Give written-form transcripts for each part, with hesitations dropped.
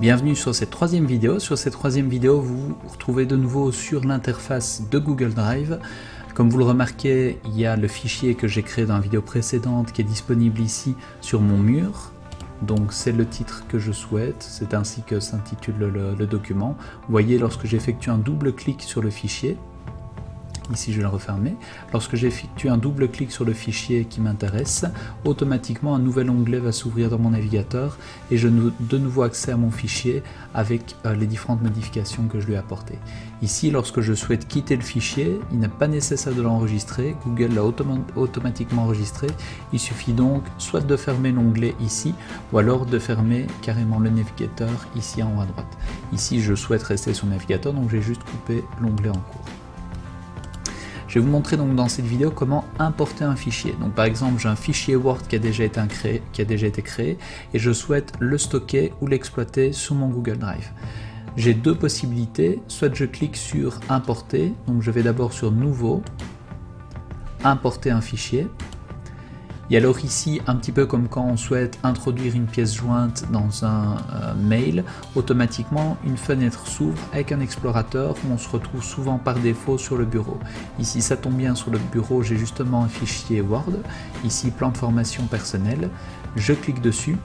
Bienvenue sur cette troisième vidéo. Sur cette troisième vidéo, vous vous retrouvez de nouveau sur l'interface de Google Drive. Comme vous le remarquez, il y a le fichier que j'ai créé dans la vidéo précédente qui est disponible ici sur mon mur. Donc c'est le titre que je souhaite, c'est ainsi que s'intitule le document. Vous voyez, lorsque j'effectue un double clic sur le fichier, ici je vais le refermer, lorsque j'effectue un double clic sur le fichier qui m'intéresse, automatiquement un nouvel onglet va s'ouvrir dans mon navigateur et j'ai de nouveau accès à mon fichier avec les différentes modifications que je lui ai apportées. Ici, lorsque je souhaite quitter le fichier, il n'est pas nécessaire de l'enregistrer, Google l'a automatiquement enregistré, il suffit donc soit de fermer l'onglet ici, ou alors de fermer carrément le navigateur ici en haut à droite. Ici je souhaite rester sur le navigateur, donc j'ai juste coupé l'onglet en cours. Je vais vous montrer donc dans cette vidéo comment importer un fichier. Donc par exemple, j'ai un fichier Word qui a déjà été créé et je souhaite le stocker ou l'exploiter sur mon Google Drive. J'ai deux possibilités, soit je clique sur importer, donc je vais d'abord sur nouveau, importer un fichier. Et alors ici, un petit peu comme quand on souhaite introduire une pièce jointe dans un mail, automatiquement une fenêtre s'ouvre avec un explorateur où on se retrouve souvent par défaut sur le bureau. Ici ça tombe bien, sur le bureau j'ai justement un fichier Word, ici plan de formation personnelle, je clique dessus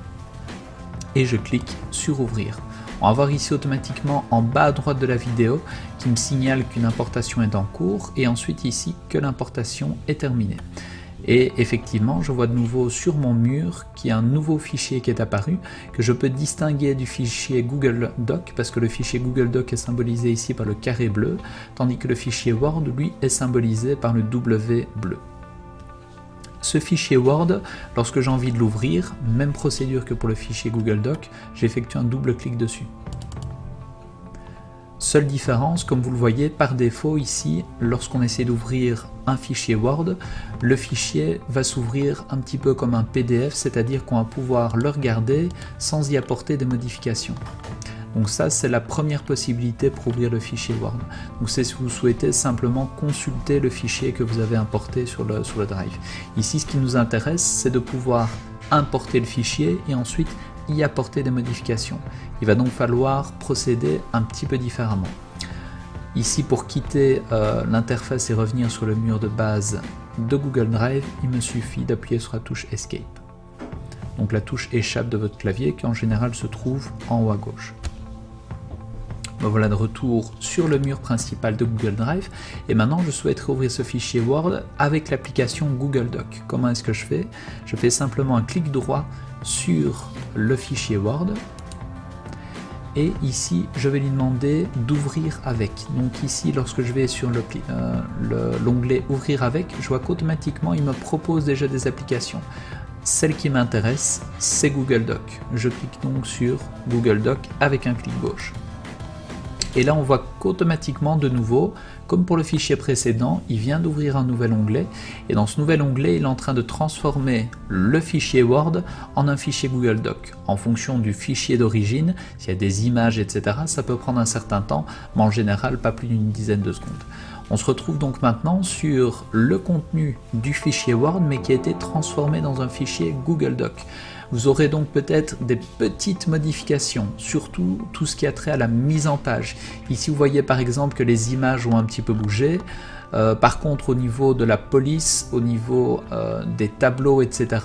et je clique sur ouvrir. On va voir ici automatiquement en bas à droite de la vidéo qui me signale qu'une importation est en cours et ensuite ici que l'importation est terminée. Et effectivement, je vois de nouveau sur mon mur qu'il y a un nouveau fichier qui est apparu, que je peux distinguer du fichier Google Doc, parce que le fichier Google Doc est symbolisé ici par le carré bleu, tandis que le fichier Word, lui, est symbolisé par le W bleu. Ce fichier Word, lorsque j'ai envie de l'ouvrir, même procédure que pour le fichier Google Doc, j'effectue un double clic dessus. Seule différence, comme vous le voyez, par défaut ici, lorsqu'on essaie d'ouvrir un fichier Word, le fichier va s'ouvrir un petit peu comme un PDF, c'est-à-dire qu'on va pouvoir le regarder sans y apporter des modifications. Donc ça, c'est la première possibilité pour ouvrir le fichier Word. Donc c'est si vous souhaitez simplement consulter le fichier que vous avez importé sur le Drive. Ici, ce qui nous intéresse, c'est de pouvoir importer le fichier et ensuite y apporter des modifications. Il va donc falloir procéder un petit peu différemment. Ici, pour quitter l'interface et revenir sur le mur de base de Google Drive, il me suffit d'appuyer sur la touche Escape. Donc la touche échappe de votre clavier qui en général se trouve en haut à gauche. Me voilà de retour sur le mur principal de Google Drive et maintenant je souhaiterais ouvrir ce fichier Word avec l'application Google Doc. Comment est-ce que je fais? Je fais simplement un clic droit sur le fichier Word et ici je vais lui demander d'ouvrir avec. Donc ici, lorsque je vais sur l'onglet ouvrir avec, je vois qu'automatiquement il me propose déjà des applications. Celle qui m'intéresse, c'est Google Doc. Je clique donc sur Google Doc avec un clic gauche. Et là on voit qu'automatiquement de nouveau, comme pour le fichier précédent, il vient d'ouvrir un nouvel onglet et dans ce nouvel onglet il est en train de transformer le fichier Word en un fichier Google Doc. En fonction du fichier d'origine, s'il y a des images etc, ça peut prendre un certain temps, mais en général pas plus d'une dizaine de secondes. On se retrouve donc maintenant sur le contenu du fichier Word mais qui a été transformé dans un fichier Google Doc. Vous aurez donc peut-être des petites modifications, surtout tout ce qui a trait à la mise en page. Ici vous voyez par exemple que les images ont un petit peu bougé. Par contre au niveau de la police, au niveau des tableaux etc,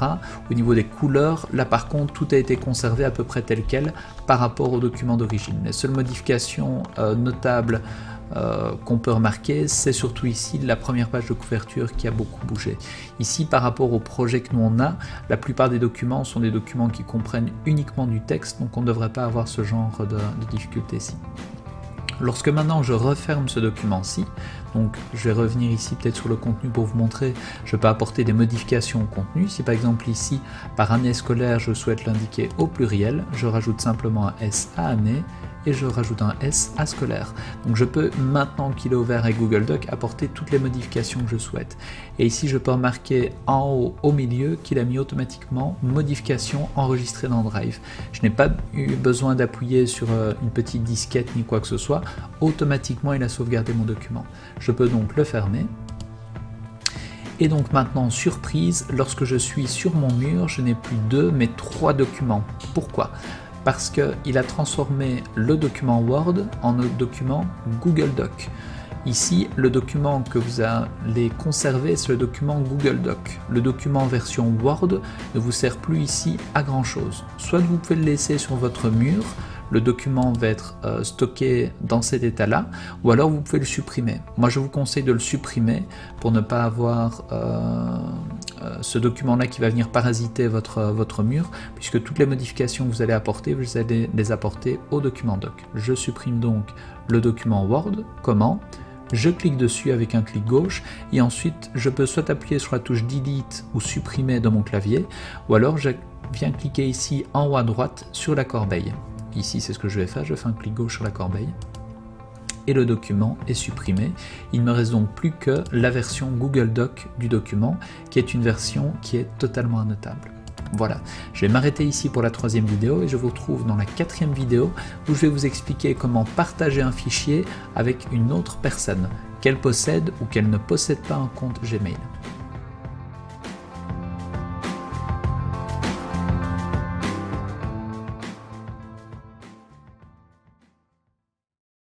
au niveau des couleurs, là par contre tout a été conservé à peu près tel quel par rapport au document d'origine. Les seules modifications notables qu'on peut remarquer, c'est surtout ici la première page de couverture qui a beaucoup bougé. Ici par rapport au projet que nous on a, la plupart des documents sont des documents qui comprennent uniquement du texte, donc on ne devrait pas avoir ce genre de difficulté ici. Lorsque maintenant je referme ce document-ci, donc je vais revenir ici peut-être sur le contenu pour vous montrer, je peux apporter des modifications au contenu. Si par exemple ici, par année scolaire, je souhaite l'indiquer au pluriel, je rajoute simplement un S à année et je rajoute un S à scolaire. Donc je peux, maintenant qu'il est ouvert avec Google Doc, apporter toutes les modifications que je souhaite. Et ici je peux remarquer en haut au milieu qu'il a mis automatiquement modification enregistrée dans Drive. Je n'ai pas eu besoin d'appuyer sur une petite disquette ni quoi que ce soit, automatiquement il a sauvegardé mon document. Je peux donc le fermer. Et donc maintenant, surprise, lorsque je suis sur mon mur, je n'ai plus 2 mais 3 documents. Pourquoi ? parce qu'il a transformé le document Word en un document Google Doc. Ici, le document que vous allez conserver, c'est le document Google Doc. Le document version Word ne vous sert plus ici à grand chose. Soit vous pouvez le laisser sur votre mur, le document va être stocké dans cet état-là, ou alors vous pouvez le supprimer. Moi, je vous conseille de le supprimer pour ne pas avoir ce document-là qui va venir parasiter votre mur, puisque toutes les modifications que vous allez apporter, vous allez les apporter au document doc. Je supprime donc le document Word. Comment ? Je clique dessus avec un clic gauche et ensuite je peux soit appuyer sur la touche Delete ou supprimer de mon clavier, ou alors je viens cliquer ici en haut à droite sur la corbeille. Ici c'est ce que je vais faire, je fais un clic gauche sur la corbeille et le document est supprimé. Il ne me reste donc plus que la version Google Doc du document qui est une version qui est totalement annotable. Voilà, je vais m'arrêter ici pour la 3e vidéo et je vous retrouve dans la 4e vidéo où je vais vous expliquer comment partager un fichier avec une autre personne, qu'elle possède ou qu'elle ne possède pas un compte Gmail.